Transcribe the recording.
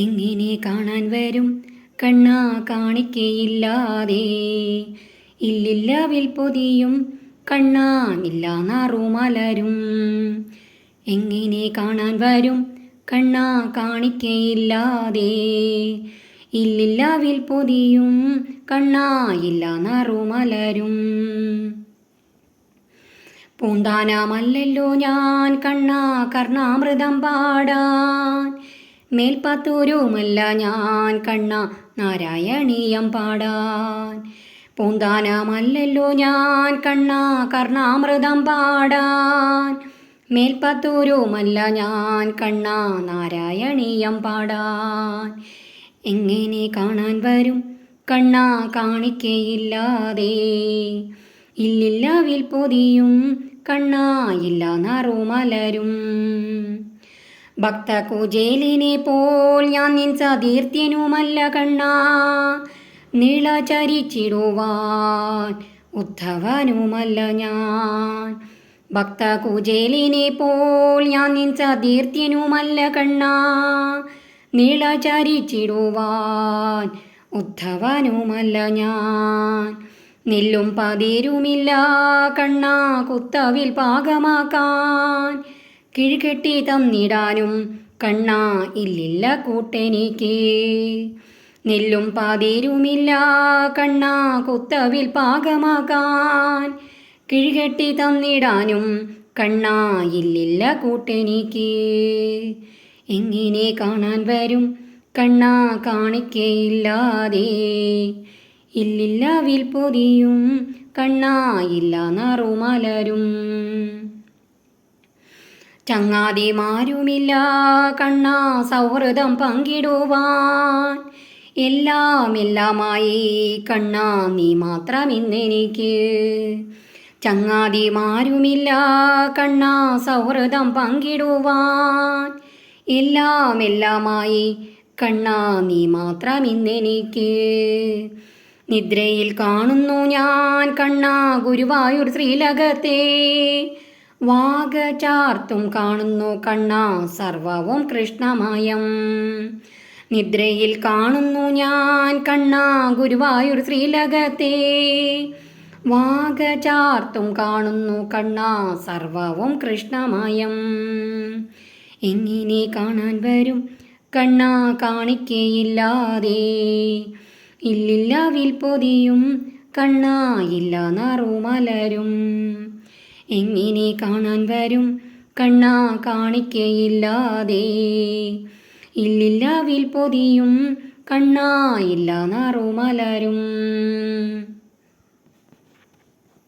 എങ്ങനെ കാണാൻ വരും കണ്ണാ കാണിക്കയില്ലാതെ? ഇല്ലില്ല വിൽപ്പൊതിയും കണ്ണാ ഇല്ല നാറുമലരും. എങ്ങനെ കാണാൻ വരും കണ്ണാ കാണിക്കയില്ലാതെ? ഇല്ലില്ല വിൽപ്പൊതിയും കണ്ണാ ഇല്ല നാറുമലരും. പൂന്താനമല്ലല്ലോ ഞാൻ കണ്ണാ കർണാമൃതം പാടാൻ, മേൽപ്പത്തൂരുമല്ല ഞാൻ കണ്ണാ നാരായണീയം പാടാൻ. പൂന്താനമല്ലല്ലോ ഞാൻ കണ്ണാ കർണാമൃതം പാടാൻ, മേൽപ്പത്തൂരുമല്ല ഞാൻ കണ്ണാ നാരായണീയം പാടാൻ. എങ്ങനെ കാണാൻ വരും കണ്ണാ കാണിക്കയില്ലാതെ? ഇല്ലില്ല വിൽപ്പൊതിയും കണ്ണാ ഇല്ല നാറുമലരും. ഭക്തകുചേലിനെ പോൽ ഞാൻ നിൻ സതീർത്ഥ്യനുമല്ല കണ്ണാ, നീളചരിച്ചിടുവാൻ ഉദ്ധവനുമല്ല ഞാൻ. ഭക്തകുചേലിനെ പോൽ ഞാൻ നിൻ സതീർത്ഥ്യനുമല്ല കണ്ണാ, നീളചരിച്ചിടുവാൻ ഉദ്ധവനുമല്ല ഞാൻ. നെല്ലും പതിരുമില്ല കണ്ണാ കുത്തവിൽ പാകമാക്കാൻ, കിഴുകെട്ടി തന്നിടാനും കണ്ണാ ഇല്ലില്ല കൂട്ടെനിക്ക്. നെല്ലും പതിരുമില്ല കണ്ണാ കുത്തവിൽ പാകമാക്കാൻ, കിഴുകെട്ടി തന്നിടാനും കണ്ണാ ഇല്ലില്ല കൂട്ടെനിക്ക്. എങ്ങനെ കാണാൻ വരും കണ്ണാ കാണിക്കയില്ലാതെ? ഇല്ലില്ല വിൽപ്പൊതിയും കണ്ണാ ഇല്ല നാറുമലരും. ചങ്ങാതിമാരുമില്ല കണ്ണാ സൗഹൃദം പങ്കിടുവാൻ, എല്ലാമായി കണ്ണാ നീ മാത്രം ഇന്നെനിക്ക്. ചങ്ങാതിമാരുമില്ല കണ്ണാ സൗഹൃദം പങ്കിടുവാൻ, എല്ലാമായി കണ്ണാ നീ മാത്രം ഇന്നെനിക്ക്. നിദ്രയിൽ കാണുന്നു ഞാൻ കണ്ണാ ഗുരുവായൂർ ശ്രീലകത്തെ, വാഗചാർത്തും കാണുന്നു കണ്ണാ സർവവും കൃഷ്ണമയം. നിദ്രയിൽ കാണുന്നു ഞാൻ കണ്ണാ ഗുരുവായൂർ ശ്രീലകത്തെ, വാഗചാർത്തും കാണുന്നു കണ്ണാ സർവവും കൃഷ്ണമയം. എങ്ങനെ കാണാൻ വരും കണ്ണാ കാണിക്കയില്ലാതെ? ഇല്ലില്ല വിൽപ്പൊതിയും കണ്ണാ ഇല്ല നാറുമലരും. എങ്ങനെ കാണാൻ വരും കണ്ണാ കാണിക്കയില്ലാതെ? ഇല്ലില്ല വിൽപ്പൊതിയും കണ്ണാ ഇല്ല നാറുമലരും.